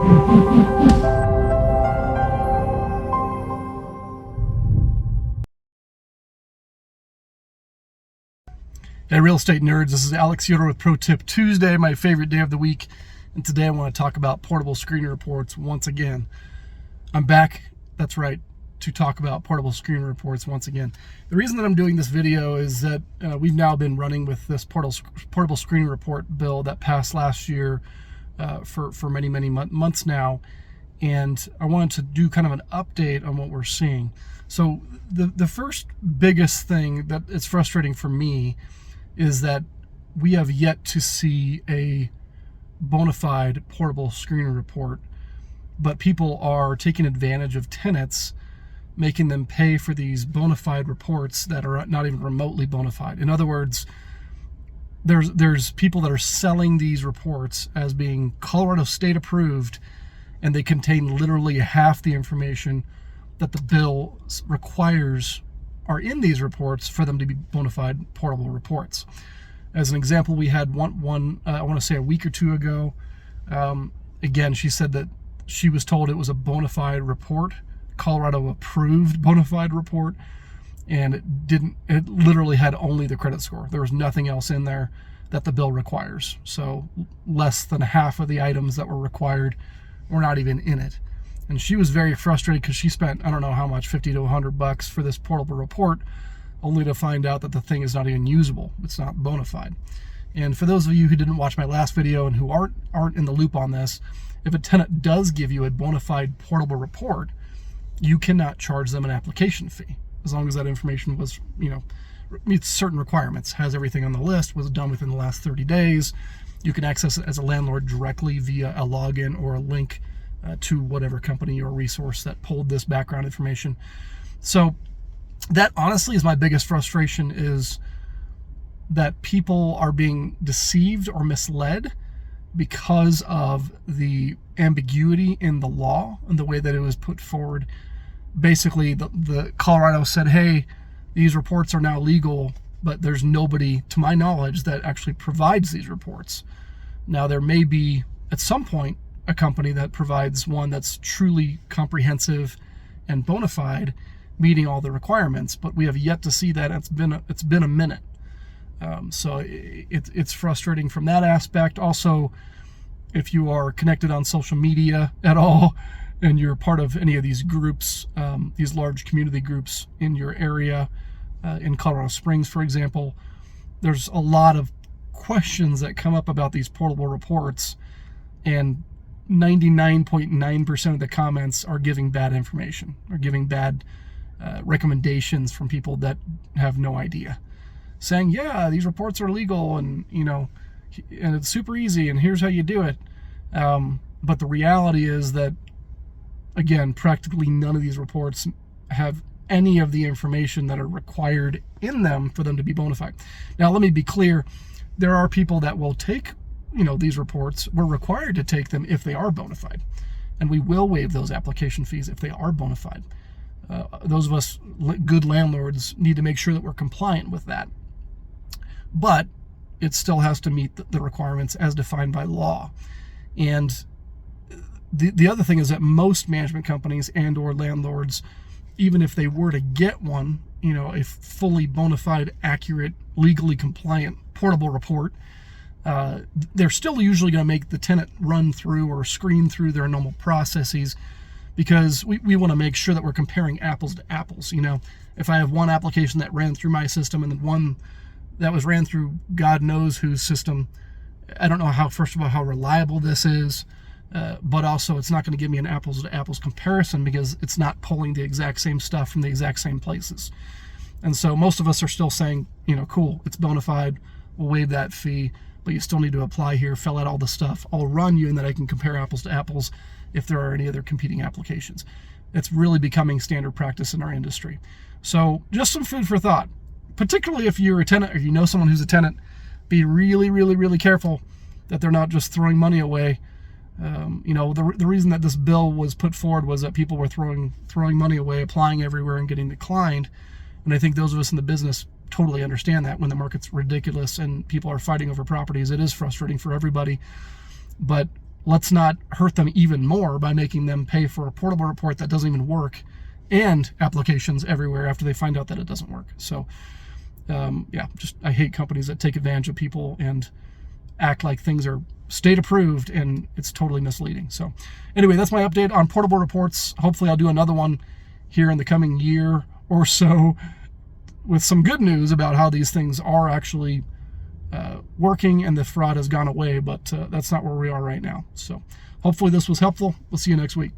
Hey, real estate nerds, this is Alex Yoder with Pro Tip Tuesday, my favorite day of the week. And today I want to talk about portable screening reports once again. I'm back, that's right, to talk about portable screening reports once again. The reason that I'm doing this video is that we've now been running with this portable screening report bill that passed last year for many months now. And I wanted to do kind of an update on what we're seeing. So the first biggest thing that is frustrating for me is that we have yet to see a bona fide portable screening report, but people are taking advantage of tenants, making them pay for these bona fide reports that are not even remotely bona fide. In other words, there's people that are selling these reports as being Colorado State approved, and they contain literally half the information that the bill requires are in these reports for them to be bona fide portable reports. As an example, we had one I want to say a week or two ago. Again, she said that she was told it was a bona fide report, Colorado approved bona fide report, and it literally had only the credit score. There was nothing else in there that the bill requires. So less than half of the items that were required were not even in it. And she was very frustrated because she spent, I don't know how much, $50 to $100 for this portable report, only to find out that the thing is not even usable. It's not bona fide. And for those of you who didn't watch my last video and who aren't in the loop on this, if a tenant does give you a bona fide portable report, you cannot charge them an application fee as long as that information was, meets certain requirements, has everything on the list, was done within the last 30 days. You can access it as a landlord directly via a login or a link to whatever company or resource that pulled this background information. So that honestly is my biggest frustration, is that people are being deceived or misled because of the ambiguity in the law and the way that it was put forward. Basically, the Colorado said, hey, these reports are now legal, but there's nobody, to my knowledge, that actually provides these reports. Now, there may be, at some point, a company that provides one that's truly comprehensive and bona fide, meeting all the requirements, but we have yet to see that. It's been a minute. So it's frustrating from that aspect. Also, if you are connected on social media at all, and you're part of any of these groups, these large community groups in your area, in Colorado Springs, for example, there's a lot of questions that come up about these portable reports, and 99.9% of the comments are giving bad information, or giving bad recommendations from people that have no idea, saying, yeah, these reports are legal, and and it's super easy, and here's how you do it. But the reality is that, again, practically none of these reports have any of the information that are required in them for them to be bona fide. Now, let me be clear. There are people that will take, these reports. We're required to take them if they are bona fide, and we will waive those application fees if they are bona fide. Those of us good landlords need to make sure that we're compliant with that, but it still has to meet the requirements as defined by law. And the other thing is that most management companies and or landlords, even if they were to get one, a fully bona fide, accurate, legally compliant portable report, they're still usually going to make the tenant run through or screen through their normal processes, because we want to make sure that we're comparing apples to apples. If I have one application that ran through my system and then one that was ran through God knows whose system, I don't know first of all, how reliable this is, but also it's not going to give me an apples to apples comparison because it's not pulling the exact same stuff from the exact same places. And so most of us are still saying, cool, it's bona fide, we'll waive that fee, but you still need to apply here, fill out all the stuff. I'll run you, and then I can compare apples to apples if there are any other competing applications. It's really becoming standard practice in our industry. So just some food for thought, particularly if you're a tenant or you know someone who's a tenant. Be really, really, really careful that they're not just throwing money away. The reason that this bill was put forward was that people were throwing money away, applying everywhere and getting declined. And I think those of us in the business totally understand that when the market's ridiculous and people are fighting over properties, it is frustrating for everybody. But let's not hurt them even more by making them pay for a portable report that doesn't even work and applications everywhere after they find out that it doesn't work. So yeah, just I hate companies that take advantage of people and act like things are state approved, and it's totally misleading. So anyway, that's my update on portable reports. Hopefully I'll do another one here in the coming year or so with some good news about how these things are actually working and the fraud has gone away, but that's not where we are right now. So hopefully this was helpful. We'll see you next week.